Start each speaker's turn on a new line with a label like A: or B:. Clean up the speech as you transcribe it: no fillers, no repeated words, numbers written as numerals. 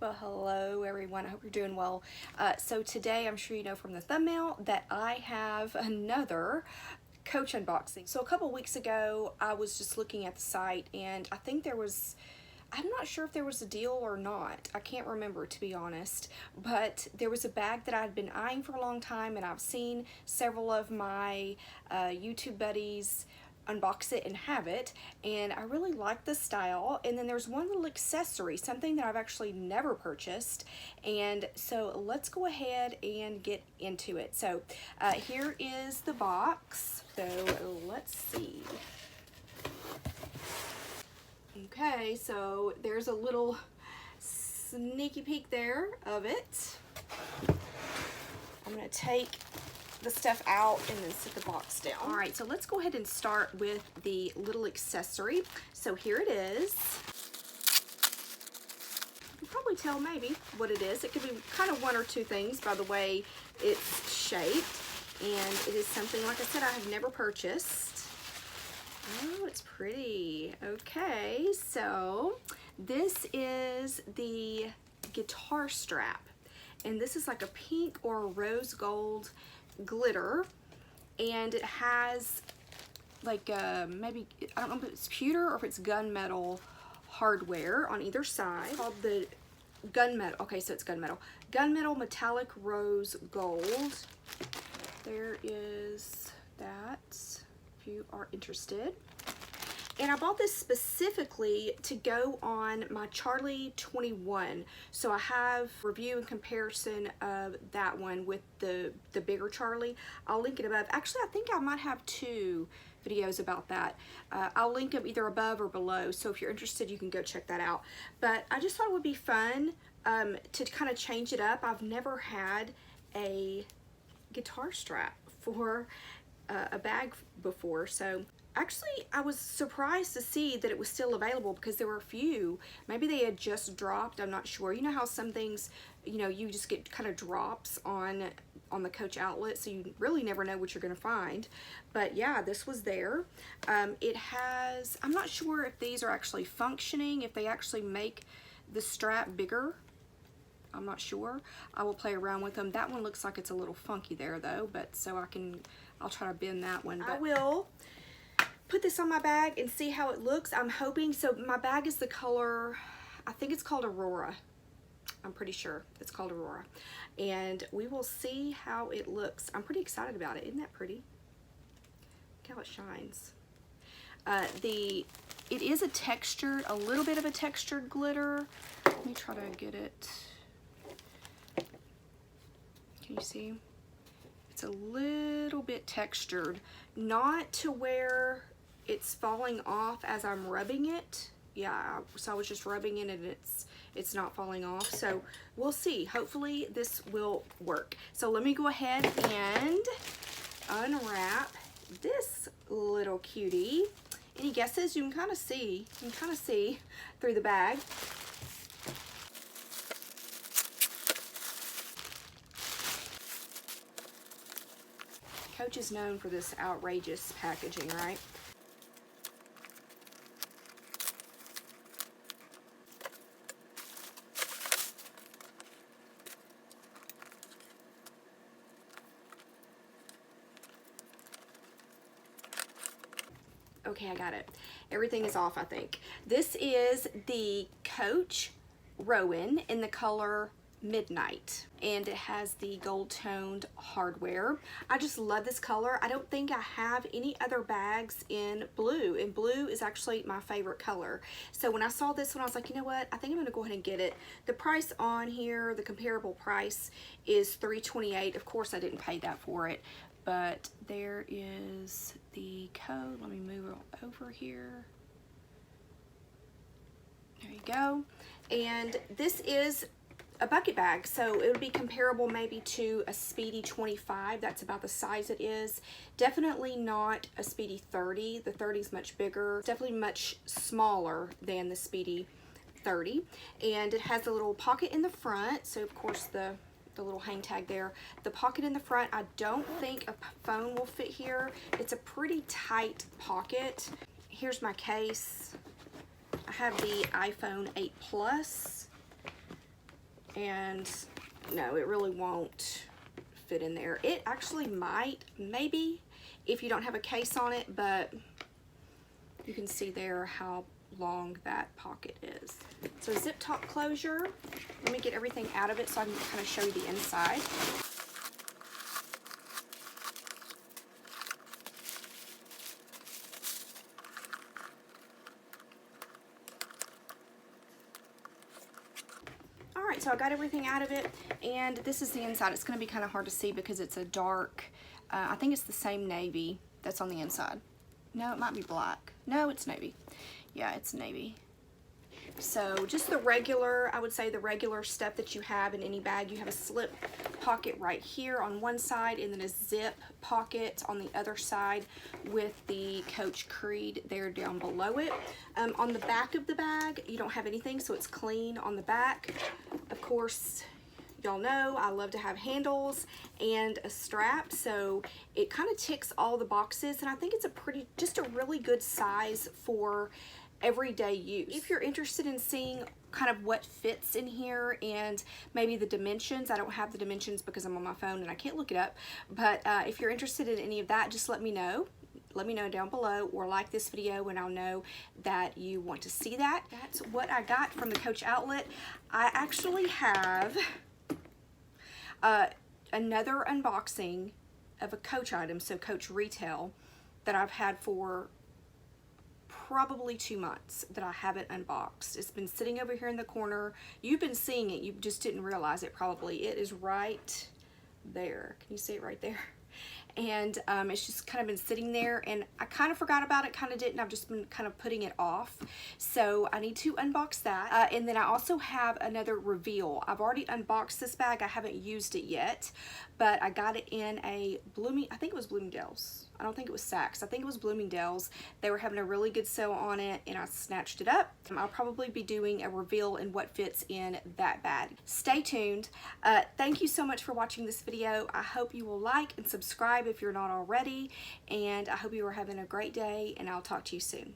A: Well, hello everyone. I hope you're doing well. So today, I'm sure you know from the thumbnail that I have another Coach unboxing. So a couple weeks ago, I was just looking at the site and I think I'm not sure if there was a deal or not. I can't remember, to be honest, but there was a bag that I'd been eyeing for a long time, and I've seen several of my YouTube buddies unbox it and have it, and I really like the style. And then there's one little accessory, something that I've actually never purchased, and so let's go ahead and get into it. So here is the box. So let's see. Okay, so there's a little sneaky peek there of it. I'm gonna take the stuff out and then set the box down. All right, so let's go ahead and start with the little accessory. So here it is. You can probably tell maybe what it is. It could be kind of one or two things by the way it's shaped. And it is something, like I said, I have never purchased. Oh, it's pretty. Okay, so this is the guitar strap. And this is like a pink or a rose gold glitter, and it has like maybe, I don't know if it's pewter or if it's gunmetal hardware on either side, called the gunmetal. Okay, so it's gunmetal metallic rose gold. There is that if you are interested. And I bought this specifically to go on my Charlie 21. So I have review and comparison of that one with the bigger Charlie. I'll link it above. Actually, I think I might have two videos about that. I'll link them either above or below. So if you're interested, you can go check that out. But I just thought it would be fun to kind of change it up. I've never had a guitar strap for a bag before. So actually, I was surprised to see that it was still available because there were a few. Maybe they had just dropped, I'm not sure. You know how some things, you know, you just get kind of drops on the Coach outlet, so you really never know what you're going to find. But yeah, this was there. It has, I'm not sure if these are actually functioning, if they actually make the strap bigger. I'm not sure. I will play around with them. That one looks like it's a little funky there though, but so I'll try to bend that one. But I will put this on my bag and see how it looks. I'm hoping, so my bag is the color, I think it's called Aurora. I'm pretty sure it's called Aurora. And we will see how it looks. I'm pretty excited about it. Isn't that pretty? Look how it shines. It is a little bit of a textured glitter. Let me try to get it. Can you see? It's a little bit textured. Not to where it's falling off as I'm rubbing it. Yeah, so I was just rubbing it and it's not falling off. So we'll see. Hopefully this will work. So let me go ahead and unwrap this little cutie. Any guesses? You can kind of see. You can kind of see through the bag. Coach is known for this outrageous packaging, right? Okay, I got it. Everything is off, I think. This is the Coach Rowan in the color Midnight, and it has the gold toned hardware. I just love this color. I don't think I have any other bags in blue, and blue is actually my favorite color. So when I saw this one, I was like, you know what, I think I'm gonna go ahead and get it. The price on here, the comparable price, is $3.28. Of course I didn't pay that for it, but there is the code. Let me move it over here. There you go. And this is a bucket bag, so it would be comparable maybe to a Speedy 25. That's about the size it is. Definitely not a Speedy 30. The 30 is much bigger. Definitely much smaller than the Speedy 30. And it has a little pocket in the front, so of course the little hang tag there. The pocket in the front, I don't think a phone will fit here. It's a pretty tight pocket. Here's my case. I have the iPhone 8 Plus. and no, it really won't fit in there. It actually might, maybe, if you don't have a case on it, but you can see there how long that pocket is. So zip top closure, let me get everything out of it so I can kind of show you the inside. Alright, so I got everything out of it, and this is the inside. It's going to be kind of hard to see because it's a dark, I think it's the same navy that's on the inside. No, it might be black. No, it's navy. Yeah, it's navy. So just the regular, I would say the regular stuff that you have in any bag. You have a slip pocket right here on one side, and then a zip pocket on the other side with the Coach Creed there down below it. On the back of the bag, you don't have anything, so it's clean on the back. Of course, y'all know I love to have handles and a strap, so it kind of ticks all the boxes, and I think it's just a really good size for everyday use. If you're interested in seeing kind of what fits in here and maybe the dimensions, I don't have the dimensions because I'm on my phone and I can't look it up, but if you're interested in any of that, just let me know. Let me know down below, or like this video and I'll know that you want to see that. That's what I got from the Coach outlet. I actually have another unboxing of a Coach item, so Coach retail, that I've had for probably 2 months that I haven't unboxed. It's been sitting over here in the corner. You've been seeing it, you just didn't realize it probably. It is right there. Can you see it right there? And it's just kind of been sitting there, and I kind of forgot about it, kind of didn't. I've just been kind of putting it off. So I need to unbox that. And then I also have another reveal. I've already unboxed this bag. I haven't used it yet, but I got it in a I think it was Bloomingdale's. I don't think it was Saks. I think it was Bloomingdale's. They were having a really good sale on it, and I snatched it up. I'll probably be doing a reveal in what fits in that bag. Stay tuned. Thank you so much for watching this video. I hope you will like and subscribe if you're not already, and I hope you are having a great day, and I'll talk to you soon.